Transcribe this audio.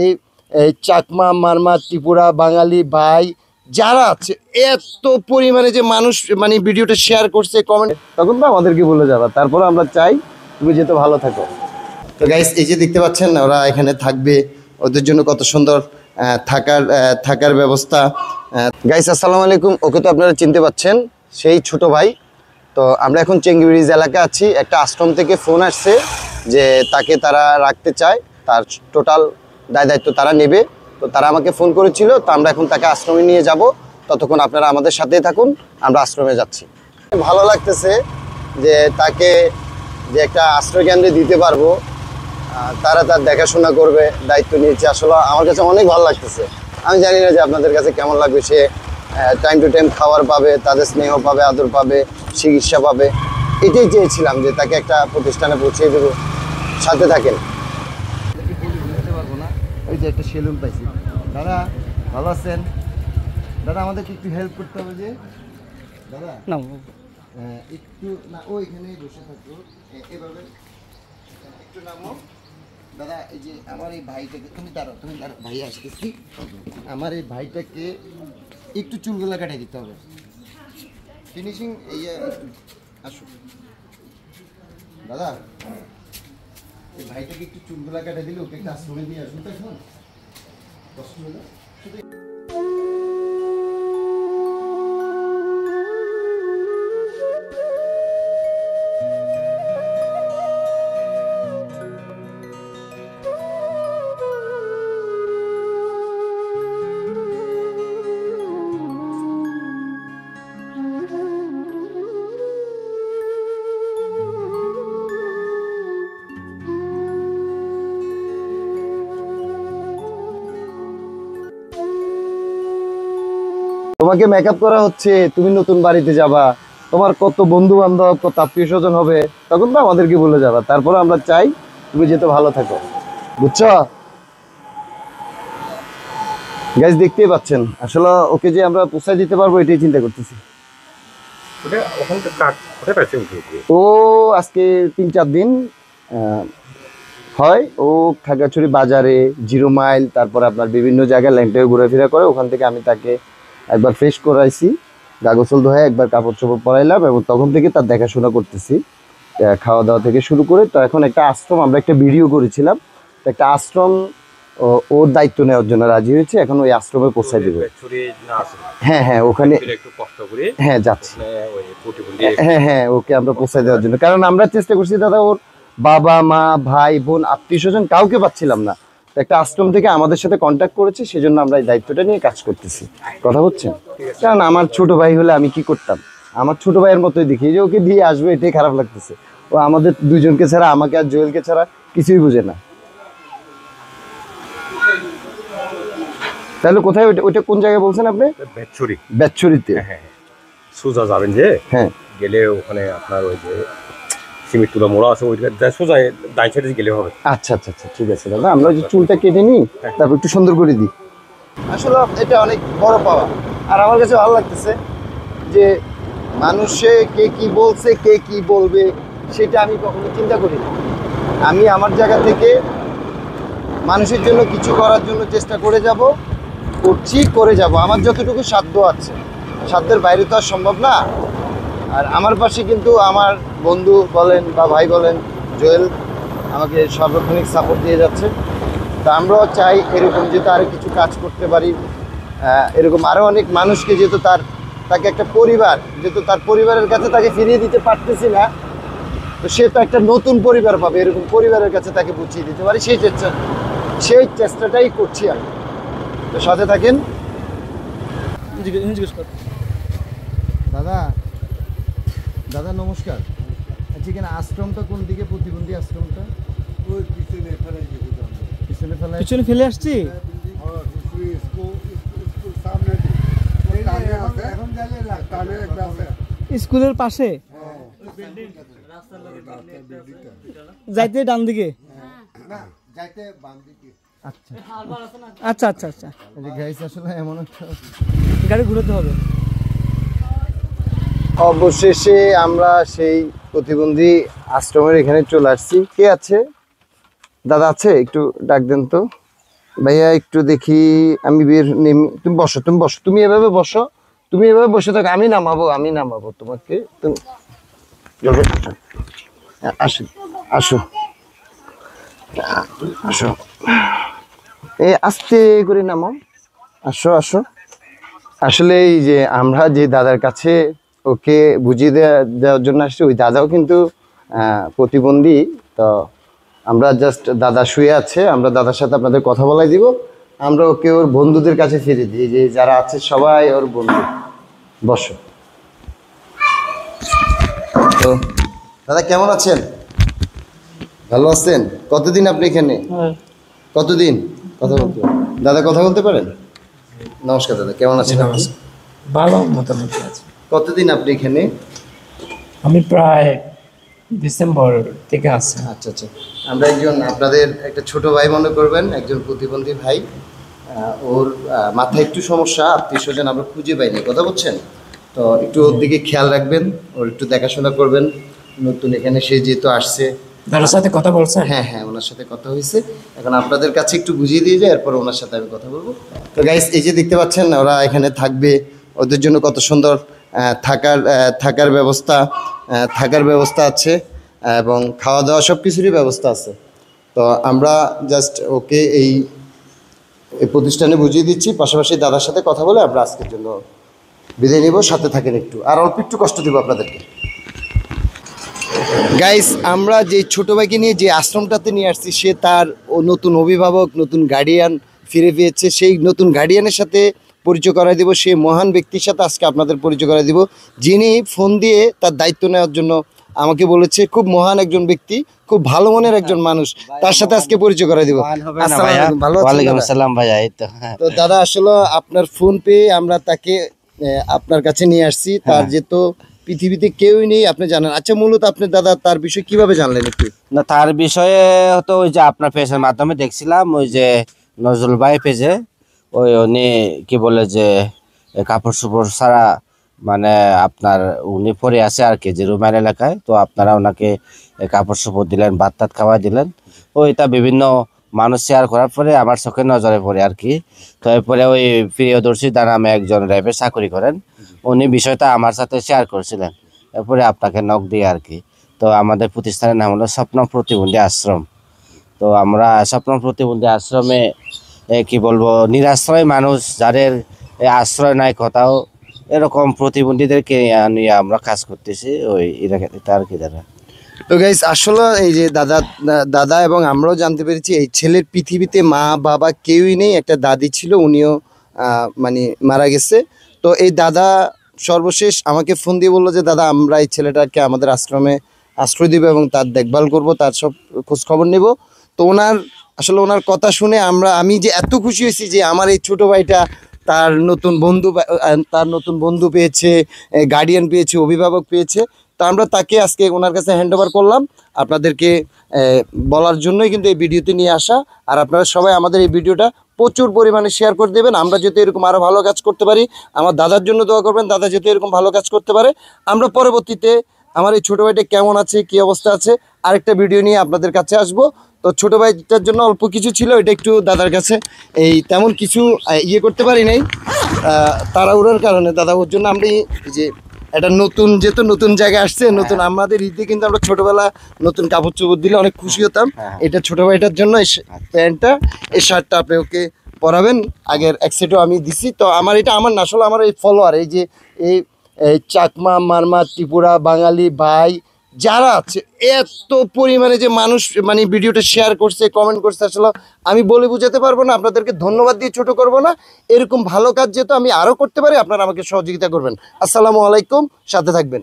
এই চাকমা, মারমা, ত্রিপুরা, বাঙালি ভাই যারা আছে, এত পরিমাণে যে মানুষ মানে ভিডিওটা শেয়ার করছে, কমেন্ট, তখন তো আমাদেরকে বলে যাবা। তারপর আমরা চাই তুমি যেহেতু ভালো থাকো। তো গাইস, এই যে দেখতে পাচ্ছেন ওরা এখানে থাকবে, ওদের জন্য কত সুন্দর থাকার ব্যবস্থা। গাইস আসসালামু আলাইকুম। ওকে তো আপনারা চিনতে পাচ্ছেন, সেই ছোট ভাই। তো আমরা এখন চেঙ্গি ব্রিজ এলাকায় আছি। একটা আশ্রম থেকে ফোন আসছে যে তাকে তারা রাখতে চায়, তার টোটাল দায়িত্ব তারা নেবে। তো তারা আমাকে ফোন করেছিল, তো আমরা এখন তাকে আশ্রমে নিয়ে যাব। ততক্ষণ আপনারা আমাদের সাথেই থাকুন, আমরা আশ্রমে যাচ্ছি। ভালো লাগতেছে যে তাকে যে একটা আশ্রয় কেন্দ্রে দিতে পারবো, তারা তার দেখাশোনা করবে, দায়িত্ব নিয়েছে। আসলে আমার কাছে অনেক ভালো লাগতেছে। আমি জানি না যে আপনাদের কাছে কেমন লাগবে। সে টাইম টু টাইম খাবার পাবে, তাদের স্নেহ পাবে, আদর পাবে, চিকিৎসা পাবে। এটাই চেয়েছিলাম যে তাকে একটা প্রতিষ্ঠানে পৌঁছে দেবো। সাথে থাকেন। ওই যে একটা সেলুন পাইছি। দাদা ভালো আছেন? দাদা আমাদেরকে একটু হেল্প করতে হবে। যে দাদা না একটু না, ওইখানেই বসে থাকবো, এভাবে একটু নামো। দাদা এই যে আমার এই ভাইটাকে, তুমি দাঁড়াও ভাই আসতেছি। আমার এই ভাইটাকে একটু চুলগুলা কাটিয়ে দিতে হবে, ফিনিশিং। এই আসো দাদা, এই ভাইটাকে একটু চুলগুলা কাটিয়ে দিলে ওকে একটা আশ্রমে দিয়ে আসুন। তো এখন কষ্ট হলো। তোমাকে মেকআপ করা হচ্ছে, তুমি নতুন বাড়িতে যাবা, তোমার কত বন্ধু বান্ধব, কত আত্মীয় স্বজন হবে, তখন তো আমাদেরকে বলে যাবা। তারপরে আমরা চাই তুমি যেহেতু ভালো থাকো, বুঝছো? গাইস দেখতেই পাচ্ছেন, আসলে ওকে যে আমরা পৌঁছায় দিতে পারবো এটাই চিন্তা করতেছি। ও আজকে 3-4 দিন হয়। ও খাগড়াছড়ি বাজারে, 0 মাইল, তারপর আপনার বিভিন্ন জায়গায় ল্যাংটায় ঘোরাফেরা করে। ওখান থেকে আমি তাকে একবার ফ্রেশ করাইছি, গা গোসল ধোয়া, একবার কাপড় চোপড় পরাইলাম, এবং তখন থেকে তার দেখাশোনা করতেছি, খাওয়া দাওয়া থেকে শুরু করে। তো এখন একটা আশ্রম, আমরা একটা ভিডিও করেছিলাম, একটা আশ্রম ওর দায়িত্ব নেওয়ার জন্য রাজি হয়েছে। এখন ওই আশ্রমে পৌঁছায় দেবে। হ্যাঁ হ্যাঁ, ওখানে হ্যাঁ যাচ্ছি। হ্যাঁ হ্যাঁ, ওকে আমরা পৌঁছায় দেওয়ার জন্য, কারণ আমরা চেষ্টা করছি দাদা, ওর বাবা মা ভাই বোন আত্মীয় স্বজন কাউকে পাচ্ছিলাম না। একটা আশ্রম থেকে আমাদের সাথে কন্ট্যাক্ট করেছে, সেজন্য আমরা এই দায়িত্বটা নিয়ে কাজ করতেছি। কথা হচ্ছেন? কারণ আমার ছোট ভাই হলে আমি কি করতাম, আমার ছোট ভাইয়ের মতোই দেখি যে ওকে দিয়ে আসবে, এটাই খারাপ লাগতেছে। ও আমাদের দুজনকে ছাড়া, আমাকে আর জুয়েলকে ছাড়া কিছুই বুঝে না। তাহলে কোথায় ওইটা কোন জায়গায় বলছেন আপনি? বেতছড়িতে। হ্যাঁ, সোজা যাবেন, যে হ্যাঁ গেলে ওখানে আপনার ওই যে সিমেন্ট তুলা মোড়া আছে, ওইটা সোজা ডান সাইডে গেলে হবে। আচ্ছা আচ্ছা আচ্ছা, ঠিক আছে দাদা, আমরা যে চুলটা কেটে নিই, তারপর একটু সুন্দর করে দিই। আসলে এটা অনেক বড় পাওয়া। আর আমার কাছে ভালো লাগতেছে যে মানুষে কে কি বলছে, কে কি বলবে, সেটা আমি কখনো চিন্তা করি না। আমি আমার জায়গা থেকে মানুষের জন্য কিছু করার জন্য চেষ্টা করে যাব, করে যাব। আমার যতটুকু সাধ্য আছে, সাধ্যের বাইরে তো আর সম্ভব না। আর আমার পাশে কিন্তু আমার বন্ধু বলেন বা ভাই বলেন, জুয়েল আমাকে সর্বক্ষণিক সাপোর্ট দিয়ে যাচ্ছে। তা আমরাও চাই এরকম যেহেতু আরও কিছু কাজ করতে পারি, এরকম আরও অনেক মানুষকে, যেহেতু তাকে একটা পরিবার, যেহেতু তার পরিবারের কাছে তাকে ফিরিয়ে দিতে পারতেছি না, তো সে তো একটা নতুন পরিবার পাবে, এরকম পরিবারের কাছে তাকে বুঝিয়ে দিতে পারি, সেই চেষ্টাটাই করছি আমি। তো সাথে থাকেন। দাদা দাদা নমস্কার। আচ্ছা, এখানে আশ্রমটা কোন দিকে? প্রতিবন্ধী আশ্রমটা ওই পিছনে ফেলে আসছি। স্কুলের পাশে যাইতে ডান দিকে। আচ্ছা আচ্ছা আচ্ছা আচ্ছা, আসলে এমন একটা গাড়ি ঘুরাতে হবে। অবশেষে আমরা সেই প্রতিবন্ধী আশ্রমের এখানে চলে আসছি। কে আছে? দাদা আছে? একটু ডাক দেন তো। ভাইয়া একটু দেখি আমি বের নেমি, তুমি বসো, তুমি বসো, তুমি এভাবে বসো, তুমি এভাবে বসে থাকো, আমি নামাবো তোমাকে। তুমি আসো আসো আসো, এই আস্তে করে নামাও, আসো আসো। আসলে এই যে আমরা যে দাদার কাছে ওকে বুঝিয়ে দেওয়ার জন্য আসছি, ওই দাদাও কিন্তু প্রতিবন্ধী। তো আমরা জাস্ট দাদা শুয়ে আছে, আমরা দাদার সাথে আপনাদের কথা বলাই দিব, আমরা ওকে ওর বন্ধুদের কাছে ফিরে দিই, যে যারা আছে সবাই ওর বন্ধু। বসো। তো দাদা কেমন আছেন? ভালো আছেন? কতদিন আপনি এখানে? কতদিন কথা বলতে দাদা কথা বলতে পারেন? নমস্কার দাদা, কেমন আছেন? ভালো মোটামুটি আছে। কতদিন আপনি এখানে? আমি প্রায় ডিসেম্বর থেকে আসছি। আচ্ছা আচ্ছা, আমরা একজন আপনাদের একটা ছোট ভাই মনে করবেন, একজন প্রতিবন্ধী ভাই। ওর মাথায় একটু সমস্যা, আত্মীয় স্বজন আমরা খুঁজে পাইনি, কথা বলছেন তো একটু ওর দিকে খেয়াল রাখবেন, ওর একটু দেখাশোনা করবেন। নতুন এখানে সে যেহেতু আসছে। দাদার সাথে কথা বলছেন? হ্যাঁ হ্যাঁ, ওনার সাথে কথা হয়েছে, এখন আপনাদের কাছে একটু বুঝিয়ে দিয়ে যায়, এরপর ওনার সাথে আমি কথা বলবো। তো গাইস, এই যে দেখতে পাচ্ছেন ওরা এখানে থাকবে, ওদের জন্য কত সুন্দর থাকার ব্যবস্থা আছে, এবং খাওয়া দাওয়া সব কিছুরই ব্যবস্থা আছে। তো আমরা জাস্ট ওকে এই প্রতিষ্ঠানে বুঝিয়ে দিচ্ছি, পাশাপাশি দাদার সাথে কথা বলে আমরা আজকের জন্য বিদায় নিব। সাথে থাকেন, আর অল্প একটু কষ্ট দেবো আপনাদেরকে। গাইস, আমরা যে ছোট ভাইকে নিয়ে যে আশ্রমটাতে নিয়ে আসছি, সে তার নতুন অভিভাবক, নতুন গার্ডিয়ান ফিরে পেয়েছে। সেই নতুন গার্ডিয়ানের সাথে পরিচয় করাই দিব, সেই মহান ব্যক্তির সাথে আজকে আপনাদের পরিচয় করাই দিব, যিনি ফোন দিয়ে তার দায়িত্ব নেওয়ার জন্য আমাকে বলেছে। খুব মহান একজন ব্যক্তি, খুব ভালো মনের একজন মানুষ, তার সাথে আজকে পরিচয় করাই দিব। আসসালাম ভাইয়া। তো দাদা, আসলে আপনার ফোন পেয়ে আমরা তাকে আপনার কাছে নিয়ে আসছি। তার যে তো পৃথিবীতে কেউই নেই, আপনি জানেন। আচ্ছা, মূলত আপনি দাদা তার বিষয়ে কিভাবে জানলেন একটু? না, তার বিষয়ে তো ওই যে আপনার পেজের মাধ্যমে দেখছিলাম, ওই যে নজরুল ভাই পেজে, ওই উনি কি বলে যে কাপড় চোপড় ছাড়া, মানে আপনার উনি পরে আছে আর কি, যে রুমাইল এলাকায়। তো আপনারা ওনাকে কাপড় চোপড় দিলেন, ভাত টাত খাওয়া দিলেন। ওইটা বিভিন্ন মানুষ শেয়ার করার পরে আমার চোখে নজরে পড়ে আর কি। তো এরপরে ওই প্রিয়দর্শী দা নামে একজন র্যাবে চাকরি করেন, উনি বিষয়টা আমার সাথে শেয়ার করেছিলেন। এরপরে আপনাকে নক দিয়ে আর কি। তো আমাদের প্রতিষ্ঠানের নাম হলো স্বপ্ন প্রতিবন্ধী আশ্রম। তো আমরা স্বপ্ন প্রতিবন্ধী আশ্রমে কি বলবো, নিরাশ্রয় মানুষ যাদের আশ্রয় নাই কোথাও, এরকম প্রতিবন্ধীদেরকে নিয়ে আমরা কাজ করতেছি ওই এটা আর কি দাদা। তো গাইস, আসলে এই যে দাদা এবং আমরাও জানতে পেরেছি এই ছেলের পৃথিবীতে মা বাবা কেউই নেই। একটা দাদি ছিল, উনিও মানে মারা গেছে। তো এই দাদা সর্বশেষ আমাকে ফোন দিয়ে বললো যে দাদা, আমরা এই ছেলেটাকে আমাদের আশ্রমে আশ্রয় দিব এবং তার দেখভাল করব, তার সব খোঁজ খবর নেব। তো ওনার কথা শুনে আমি যে এত খুশি হয়েছি যে আমার এই ছোট ভাইটা তার নতুন বন্ধু পেয়েছে, গার্ডিয়ান পেয়েছে, অভিভাবক পেয়েছে। তো আমরা তাকে আজকে ওনার কাছে হ্যান্ড ওভার করলাম, আপনাদেরকে বলার জন্যই কিন্তু এই ভিডিওতে নিয়ে আসা। আর আপনারা সবাই আমাদের এই ভিডিওটা প্রচুর পরিমাণে শেয়ার করে দেবেন, আমরা যাতে এরকম আরও ভালো কাজ করতে পারি। আমার দাদার জন্য দোয়া করবেন, দাদা যাতে এরকম ভালো কাজ করতে পারে। আমরা পরবর্তীতে আমার এই ছোটো ভাইটা কেমন আছে, কী অবস্থা আছে, আরেকটা ভিডিও নিয়ে আপনাদের কাছে আসব। তো ছোটো ভাইটার জন্য অল্প কিছু ছিল, এটা একটু দাদার কাছে এই তেমন কিছু করতে পারি নাই তাড়াহুড়োর কারণে। দাদা ওর জন্য আমরা যে একটা যেহেতু নতুন জায়গায় আসছে, নতুন আমাদের ঈদে কিন্তু আমরা ছোটবেলা নতুন কাপড় চোপড় দিলে অনেক খুশি হতাম। এটা ছোট ভাইটার জন্য এই প্যান্টটা, এই শার্টটা আপনি ওকে পরাবেন। আগের এক সেটও আমি দিছি। তো এটা আমার না, আসলে আমার এই ফলোয়ার, এই যে এই চাকমা, মারমা, ত্রিপুরা, বাঙালি ভাই যারা আছে, এত পরিমাণে যে মানুষ মানে ভিডিওটা শেয়ার করছে, কমেন্ট করছে, আসলে আমি বলে বোঝাতে পারবো না। আপনাদেরকে ধন্যবাদ দিয়ে ছোট করব না। এরকম ভালো কাজ যেহেতু আমি আরও করতে পারি, আপনারা আমাকে সহযোগিতা করবেন। আসসালামু আলাইকুম, সাথে থাকবেন।